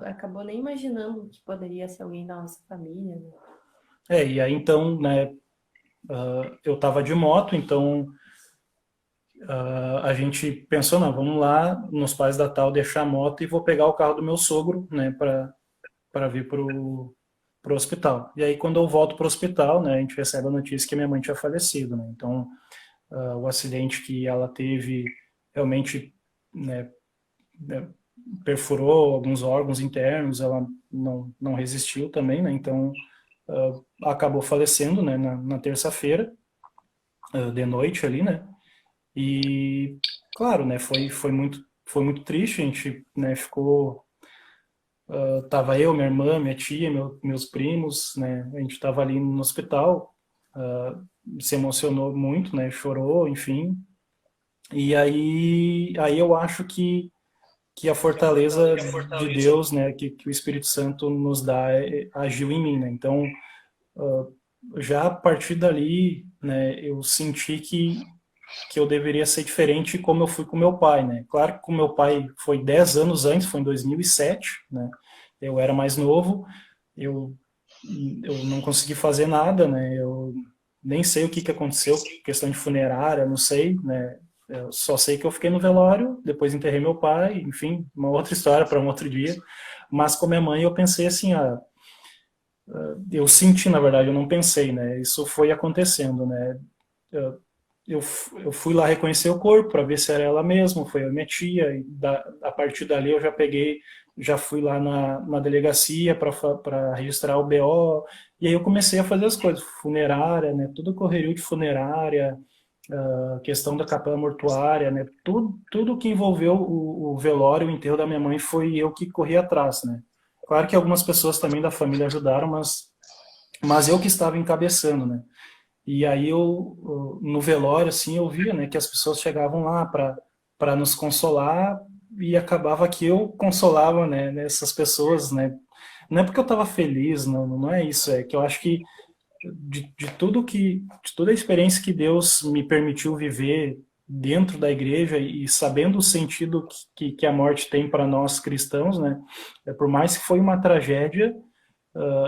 acabou nem imaginando que poderia ser alguém da nossa família, né? E aí então, né, eu estava de moto, então a gente pensou, não, vamos lá nos Pais da Tal deixar a moto e vou pegar o carro do meu sogro, né, para vir pro hospital. E aí quando eu volto pro hospital, né, a gente recebe a notícia que minha mãe tinha falecido, né? Então, o acidente que ela teve realmente, né, perfurou alguns órgãos internos, ela não resistiu também, né? Então, acabou falecendo, né, na terça-feira, de noite ali, né? E, claro, né, foi muito triste, a gente, né, ficou, tava eu, minha irmã, minha tia, meus primos, né, a gente tava ali no hospital, se emocionou muito, né, chorou, enfim, e aí eu acho que a fortaleza de Deus, né, que o Espírito Santo nos dá, agiu em mim, né, então, já a partir dali, né, eu senti que eu deveria ser diferente como eu fui com meu pai, né? Claro que com meu pai foi 10 anos antes, foi em 2007, né? Eu era mais novo, eu, eu não consegui fazer nada, né? Eu nem sei o que aconteceu, questão de funerária, não sei, né? Eu só sei que eu fiquei no velório, depois enterrei meu pai, enfim, uma outra história para um outro dia. Mas com minha mãe eu pensei assim, eu senti, na verdade, eu não pensei, né? Isso foi acontecendo, né? Eu, eu fui lá reconhecer o corpo para ver se era ela mesma, foi a minha tia, e a partir dali eu já fui lá na delegacia para registrar o BO, e aí eu comecei a fazer as coisas, funerária, né, tudo correrio de funerária, questão da capela mortuária, né, tudo que envolveu o velório, o enterro da minha mãe foi eu que corri atrás, né. Claro que algumas pessoas também da família ajudaram, mas eu que estava encabeçando, né. E aí no velório, assim, eu via, né, que as pessoas chegavam lá para nos consolar e acabava que eu consolava, né, essas pessoas, né. Não é porque eu estava feliz, não é isso, é que eu acho que de toda a experiência que Deus me permitiu viver dentro da igreja e sabendo o sentido que a morte tem para nós cristãos, né, por mais que foi uma tragédia,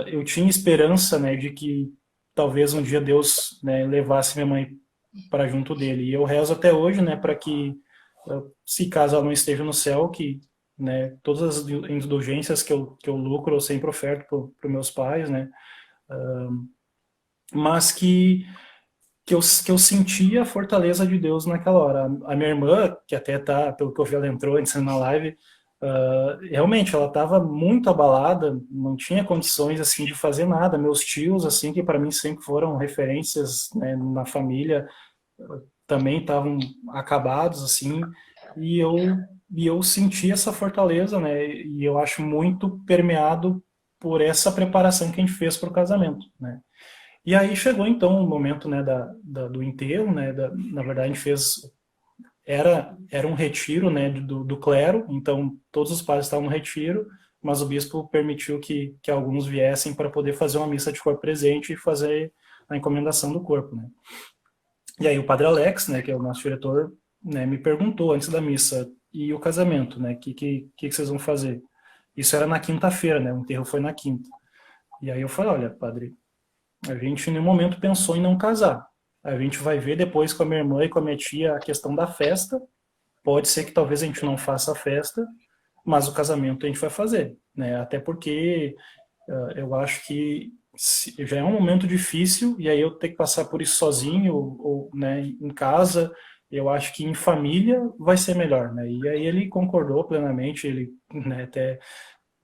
eu tinha esperança, né, de que talvez um dia Deus, né, levasse minha mãe para junto dele. E eu rezo até hoje, né, para que, se caso ela não esteja no céu, que, né, todas as indulgências que eu lucro eu sempre oferto para os meus pais, né, mas que eu sentia a fortaleza de Deus naquela hora. A minha irmã, que até tá, pelo que eu vi, ela entrou antes na live, realmente ela estava muito abalada, não tinha condições assim de fazer nada. Meus tios, assim, que para mim sempre foram referências, né, na família, também estavam acabados assim, e eu e eu senti essa fortaleza, né? E eu acho muito permeado por essa preparação que a gente fez para o casamento, né? E aí chegou então o momento, né, do enterro, né, na verdade a gente fez, era um retiro, né, do clero, então todos os padres estavam no retiro, mas o bispo permitiu que alguns viessem para poder fazer uma missa de corpo presente e fazer a encomendação do corpo, né. E aí o padre Alex, né, que é o nosso diretor, né, me perguntou antes da missa, e o casamento, né, que vocês vão fazer? Isso era na quinta-feira, né, o enterro foi na quinta. E aí eu falei, olha, padre, a gente em nenhum momento pensou em não casar. A gente vai ver depois com a minha irmã e com a minha tia a questão da festa. Pode ser que talvez a gente não faça a festa, mas o casamento a gente vai fazer, né? Até porque eu acho que já é um momento difícil e aí eu ter que passar por isso sozinho ou, né, em casa, eu acho que em família vai ser melhor, né? E aí ele concordou plenamente, ele, né, até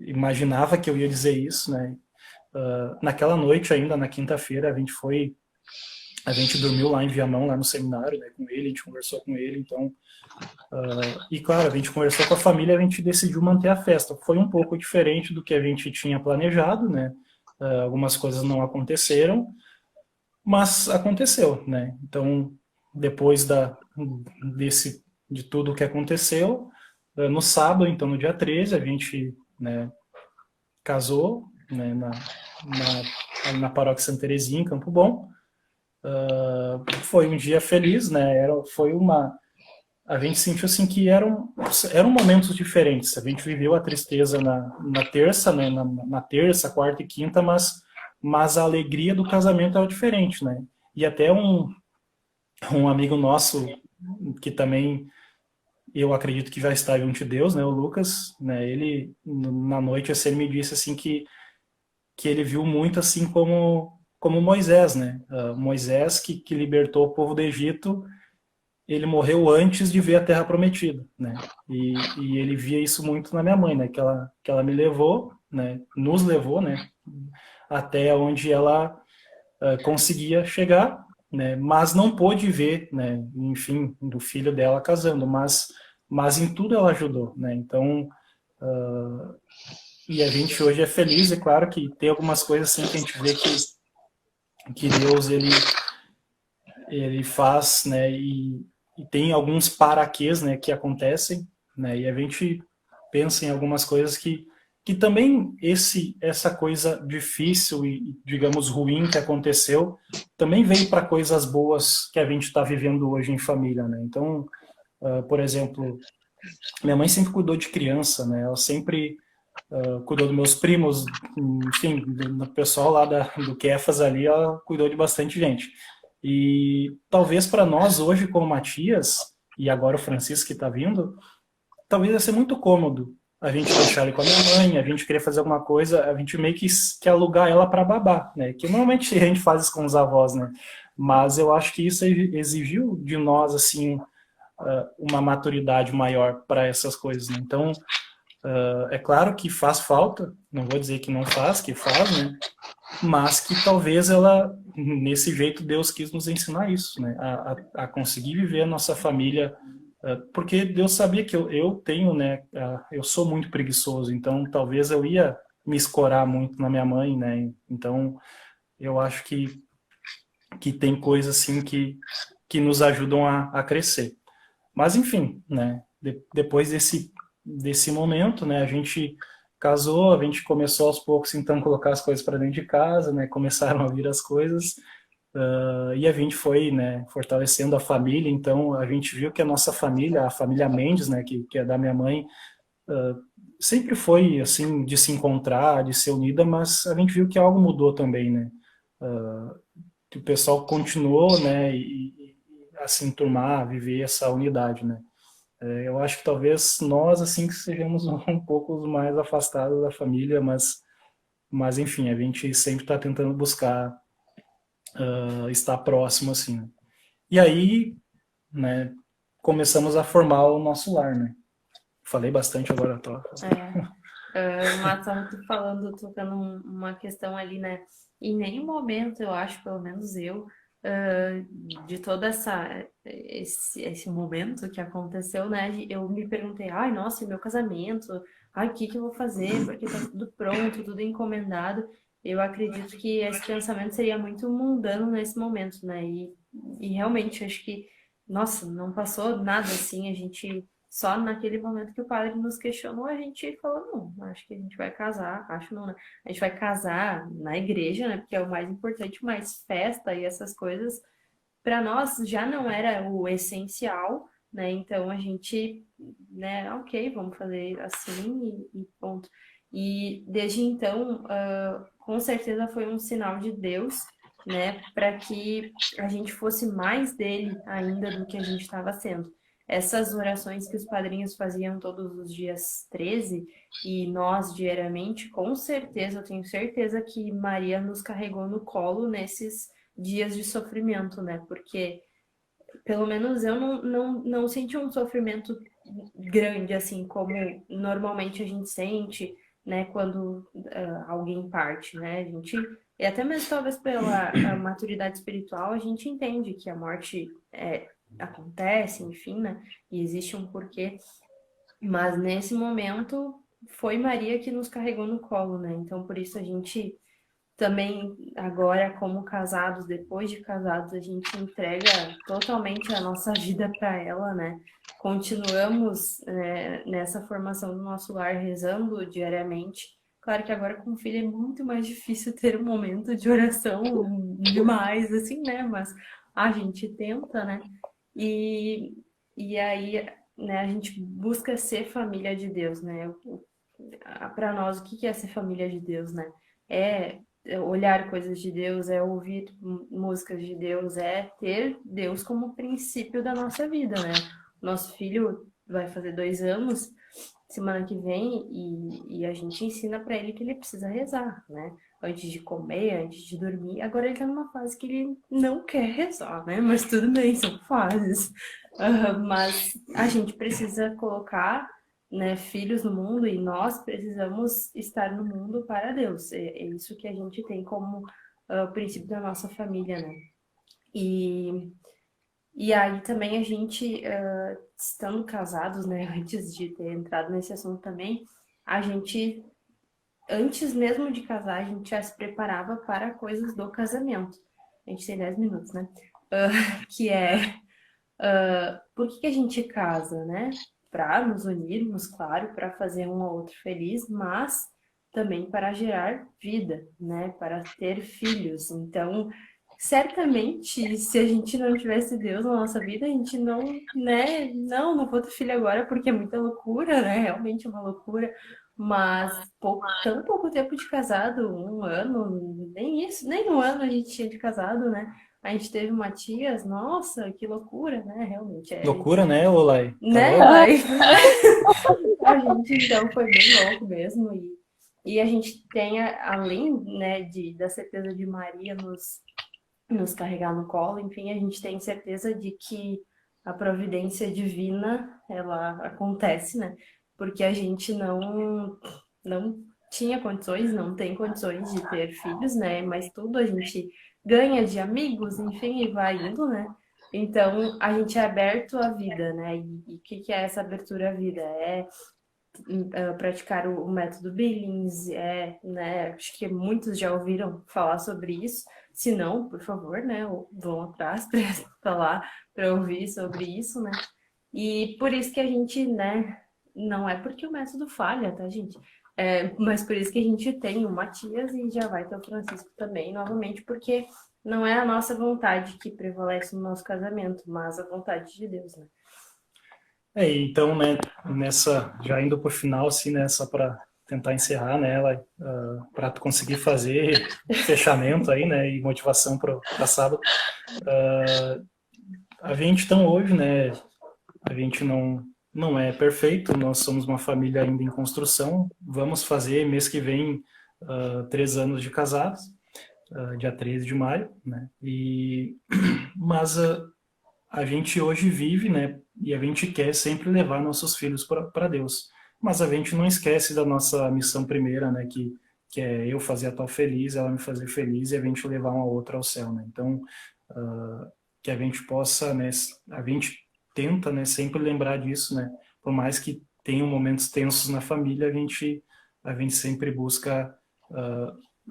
imaginava que eu ia dizer isso, né? Naquela noite ainda, na quinta-feira, a gente dormiu lá em Viamão, lá no seminário, né, com ele, a gente conversou com ele, então, e claro, a gente conversou com a família, a gente decidiu manter a festa. Foi um pouco diferente do que a gente tinha planejado, né, algumas coisas não aconteceram, mas aconteceu, né, então, depois de tudo o que aconteceu, no sábado, então no dia 13, a gente, né, casou, né, na paróquia Santa Terezinha, em Campo Bom. Foi um dia feliz, né? A gente sentiu assim que eram momentos diferentes. A gente viveu a tristeza na terça, né? Na terça, quarta e quinta, mas a alegria do casamento era diferente, né? E até um amigo nosso que também eu acredito que já está junto de Deus, né? O Lucas, né? Ele na noite assim, ele me disse assim que ele viu muito assim como Moisés, né? Moisés que libertou o povo do Egito, ele morreu antes de ver a Terra Prometida, né? E ele via isso muito na minha mãe, né? Que ela me levou, né? Nos levou, né? Até onde ela conseguia chegar, né? Mas não pôde ver, né? Enfim, do filho dela casando, mas em tudo ela ajudou, né? Então e a gente hoje é feliz, é claro que tem algumas coisas assim que a gente vê que Deus ele faz, né, e tem alguns paraquês, né, que acontecem, né, e a gente pensa em algumas coisas que também essa coisa difícil e digamos ruim que aconteceu também veio para coisas boas que a gente está vivendo hoje em família, né? Então, por exemplo, minha mãe sempre cuidou de criança, né? Ela sempre cuidou dos meus primos, enfim, do pessoal lá do Kefas ali, ela cuidou de bastante gente. E talvez para nós hoje, como Matias, e agora o Francisco que está vindo, talvez ia ser muito cômodo a gente deixar ele com a minha mãe, a gente querer fazer alguma coisa, a gente meio que alugar ela para babá, né? Que normalmente a gente faz isso com os avós, né? Mas eu acho que isso exigiu de nós, assim, uma maturidade maior para essas coisas, né? Então, é claro que faz falta, não vou dizer que não faz, que faz, né? Mas que talvez nesse jeito, Deus quis nos ensinar isso, né? A conseguir viver a nossa família, porque Deus sabia que eu tenho, né? Eu sou muito preguiçoso, então talvez eu ia me escorar muito na minha mãe, né? Então, eu acho que que tem coisas assim que nos ajudam a crescer. Mas enfim, né? Depois desse momento, né? A gente casou, a gente começou aos poucos então a colocar as coisas para dentro de casa, né? Começaram a vir as coisas e a gente foi, né? Fortalecendo a família. Então a gente viu que a nossa família, a família Mendes, né? Que é da minha mãe, sempre foi assim de se encontrar, de ser unida, mas a gente viu que algo mudou também, né? Que o pessoal continuou, né? E a se enturmar, a viver essa unidade, né? Eu acho que talvez nós, assim, que sejamos um pouco os mais afastados da família, mas enfim, a gente sempre está tentando buscar estar próximo, assim, né? E aí, né, começamos a formar o nosso lar, né? Falei bastante agora, tô. Mas estava tu falando, tocando uma questão ali, né? Em nenhum momento, eu acho, pelo menos eu, de todo esse momento que aconteceu, né? Eu me perguntei, ai, nossa, e meu casamento? Ai, o que que eu vou fazer? Porque tá tudo pronto, tudo encomendado. Eu acredito que esse pensamento seria muito mundano nesse momento, né? E realmente, acho que, nossa, não passou nada assim, a gente só naquele momento que o padre nos questionou, a gente falou, não, acho que a gente vai casar, acho não, né? A gente vai casar na igreja, né? Porque é o mais importante, mas festa e essas coisas, para nós já não era o essencial, né? Então a gente, né, ok, vamos fazer assim e ponto. E desde então, com certeza foi um sinal de Deus, né, para que a gente fosse mais dele ainda do que a gente estava sendo. Essas orações que os padrinhos faziam todos os dias 13 e nós diariamente, com certeza, eu tenho certeza que Maria nos carregou no colo nesses dias de sofrimento, né? Porque pelo menos eu não senti um sofrimento grande, assim, como normalmente a gente sente, né, quando alguém parte, né? A gente, e até mesmo talvez pela a maturidade espiritual, a gente entende que a morte acontece, enfim, né? E existe um porquê. Mas nesse momento foi Maria que nos carregou no colo, né? Então por isso a gente também agora, como casados, depois de casados, a gente entrega totalmente a nossa vida para ela, né? Continuamos nessa formação do nosso lar, rezando diariamente. Claro que agora com filho é muito mais difícil ter um momento de oração demais, assim, né? Mas a gente tenta, né? E, e aí, né, a gente busca ser família de Deus, né? Para nós, o que é ser família de Deus, né? É olhar coisas de Deus, é ouvir músicas de Deus, é ter Deus como princípio da nossa vida, né? Nosso filho vai fazer 2 anos semana que vem e a gente ensina para ele que ele precisa rezar, né? Antes de comer, antes de dormir. Agora ele tá numa fase que ele não quer rezar, né? Mas tudo bem, são fases. Mas a gente precisa colocar, né, filhos no mundo e nós precisamos estar no mundo para Deus. É isso que a gente tem como princípio da nossa família, né? E aí também a gente, estando casados, né, antes de ter entrado nesse assunto também, a gente, antes mesmo de casar, a gente já se preparava para coisas do casamento. A gente tem 10 minutos, né? Que é, por que a gente casa, né? Para nos unirmos, claro, para fazer um ao outro feliz, mas também para gerar vida, né? Para ter filhos. Então, certamente, se a gente não tivesse Deus na nossa vida, a gente não, né? Não vou ter filho agora porque é muita loucura, né? Realmente é uma loucura. Mas tão pouco tempo de casado, 1 ano, nem isso, nem 1 ano a gente tinha de casado, né? A gente teve o Matias, nossa, que loucura, né? Realmente é. Loucura, né, Olai? Tá Né, louco? Lai? A gente então foi bem louco mesmo. E a gente tem, além, né, da certeza de Maria nos carregar no colo, enfim, a gente tem certeza de que a providência divina, ela acontece, né? Porque a gente não tinha condições, não tem condições de ter filhos, né? Mas tudo a gente ganha de amigos, enfim, e vai indo, né? Então, a gente é aberto à vida, né? E o que é essa abertura à vida? É praticar o método Billings, né? Acho que muitos já ouviram falar sobre isso. Se não, por favor, né? Vão atrás para falar, para ouvir sobre isso, né? E por isso que a gente, né? Não é porque o método falha, tá, gente? Mas por isso que a gente tem o Matias e já vai ter o Francisco também, novamente, porque não é a nossa vontade que prevalece no nosso casamento, mas a vontade de Deus, né? Então, né, já indo para o final, assim, né, só para tentar encerrar, né, para conseguir fazer fechamento aí, né, e motivação para sábado. A gente, então, hoje, né, a gente não é perfeito, nós somos uma família ainda em construção, vamos fazer mês que vem 3 anos de casados, dia 13 de maio, né, mas a gente hoje vive, né, e a gente quer sempre levar nossos filhos para Deus, mas a gente não esquece da nossa missão primeira, né, que é eu fazer a tal feliz, ela me fazer feliz e a gente levar uma outra ao céu, né, então que a gente possa, né, a gente tenta, né, sempre lembrar disso, né, por mais que tenham momentos tensos na família, a gente sempre busca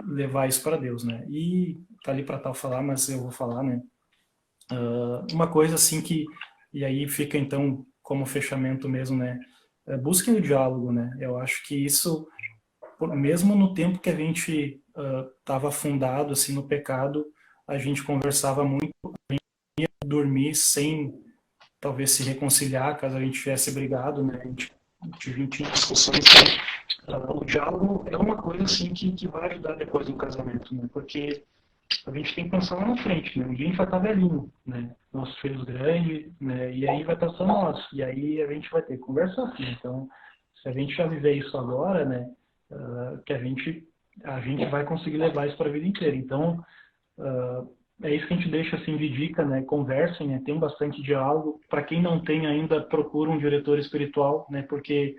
levar isso para Deus, né, e tá ali para tal falar, mas eu vou falar, né, uma coisa assim e aí fica então como fechamento mesmo, né, busquem o diálogo, né, eu acho que isso, mesmo no tempo que a gente estava afundado assim no pecado, a gente conversava muito, a gente ia dormir sem talvez se reconciliar caso a gente tivesse brigado, né, a gente tinha discussões, o diálogo é uma coisa assim que vai ajudar depois do casamento, né, porque a gente tem que pensar lá na frente, né? Um dia a gente vai estar velhinho, né? Nossos filhos grandes, né? E aí vai estar só nós. E aí a gente vai ter que conversar assim. Então, se a gente já viver isso agora, né? Que a gente vai conseguir levar isso para a vida inteira. Então, é isso que a gente deixa assim de dica, né? Conversem, né? Tenham bastante diálogo. Para quem não tem ainda, procura um diretor espiritual, né? Porque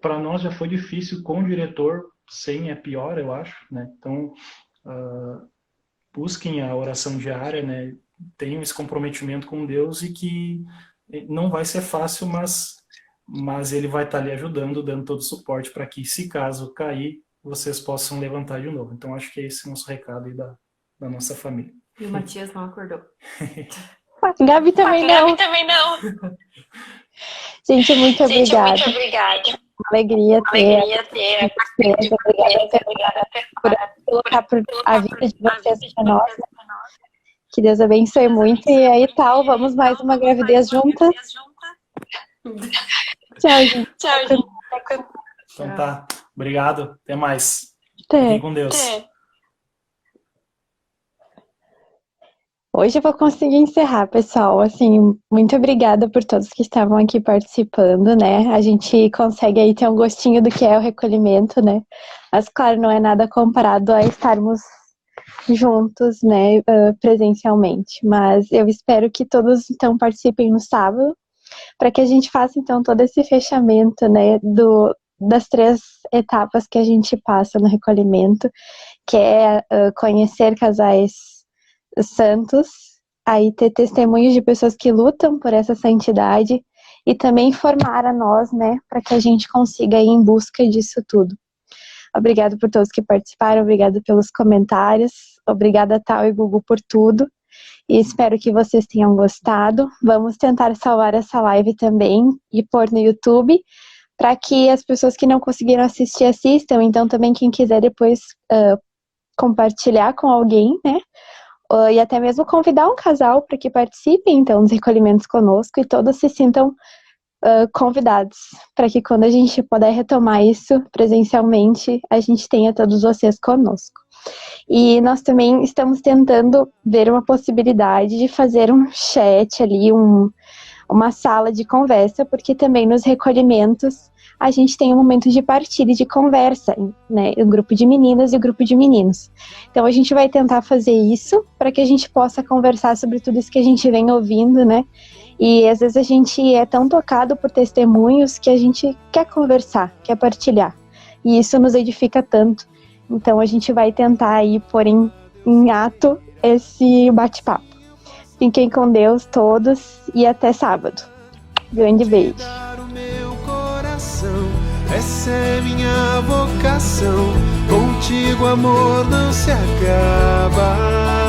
para nós já foi difícil com o diretor, sem é pior, eu acho, né? Então, busquem a oração diária, né? Tenham esse comprometimento com Deus e que não vai ser fácil, mas Ele vai estar ali ajudando, dando todo o suporte para que, se caso cair, vocês possam levantar de novo. Então, acho que esse é o nosso recado aí da nossa família. E o Matias não acordou. Gabi também não. Gente, muito obrigada. Uma alegria ter. Obrigada por colocar a vida de vocês para nós. Que Deus abençoe muito. E aí, tal, vamos mais uma gravidez juntas. Tchau, gente. Então tá. Obrigado. Até mais. Até. Fiquem com Deus. Hoje eu vou conseguir encerrar, pessoal. Assim, muito obrigada por todos que estavam aqui participando, né? A gente consegue aí ter um gostinho do que é o recolhimento, né? Mas, claro, não é nada comparado a estarmos juntos, né, presencialmente. Mas eu espero que todos, então, participem no sábado, para que a gente faça, então, todo esse fechamento, né, das 3 etapas que a gente passa no recolhimento, que é conhecer casais santos, aí ter testemunhos de pessoas que lutam por essa santidade e também informar a nós, né, para que a gente consiga ir em busca disso tudo. Obrigada por todos que participaram, obrigada pelos comentários, obrigada Tal e Gugu por tudo e espero que vocês tenham gostado. Vamos tentar salvar essa live também e pôr no YouTube para que as pessoas que não conseguiram assistir assistam, então também quem quiser depois compartilhar com alguém, né? E até mesmo convidar um casal para que participem, então, dos recolhimentos conosco e todos se sintam convidados, para que quando a gente puder retomar isso presencialmente, a gente tenha todos vocês conosco. E nós também estamos tentando ver uma possibilidade de fazer um chat ali, uma sala de conversa, porque também nos recolhimentos a gente tem um momento de partilha e de conversa, né, o grupo de meninas e o grupo de meninos. Então a gente vai tentar fazer isso para que a gente possa conversar sobre tudo isso que a gente vem ouvindo, né, e às vezes a gente é tão tocado por testemunhos que a gente quer conversar, quer partilhar, e isso nos edifica tanto. Então a gente vai tentar aí pôr em ato esse bate-papo. Fiquem com Deus todos e até sábado. Grande beijo. essa é minha vocação. Contigo, amor, não se acaba.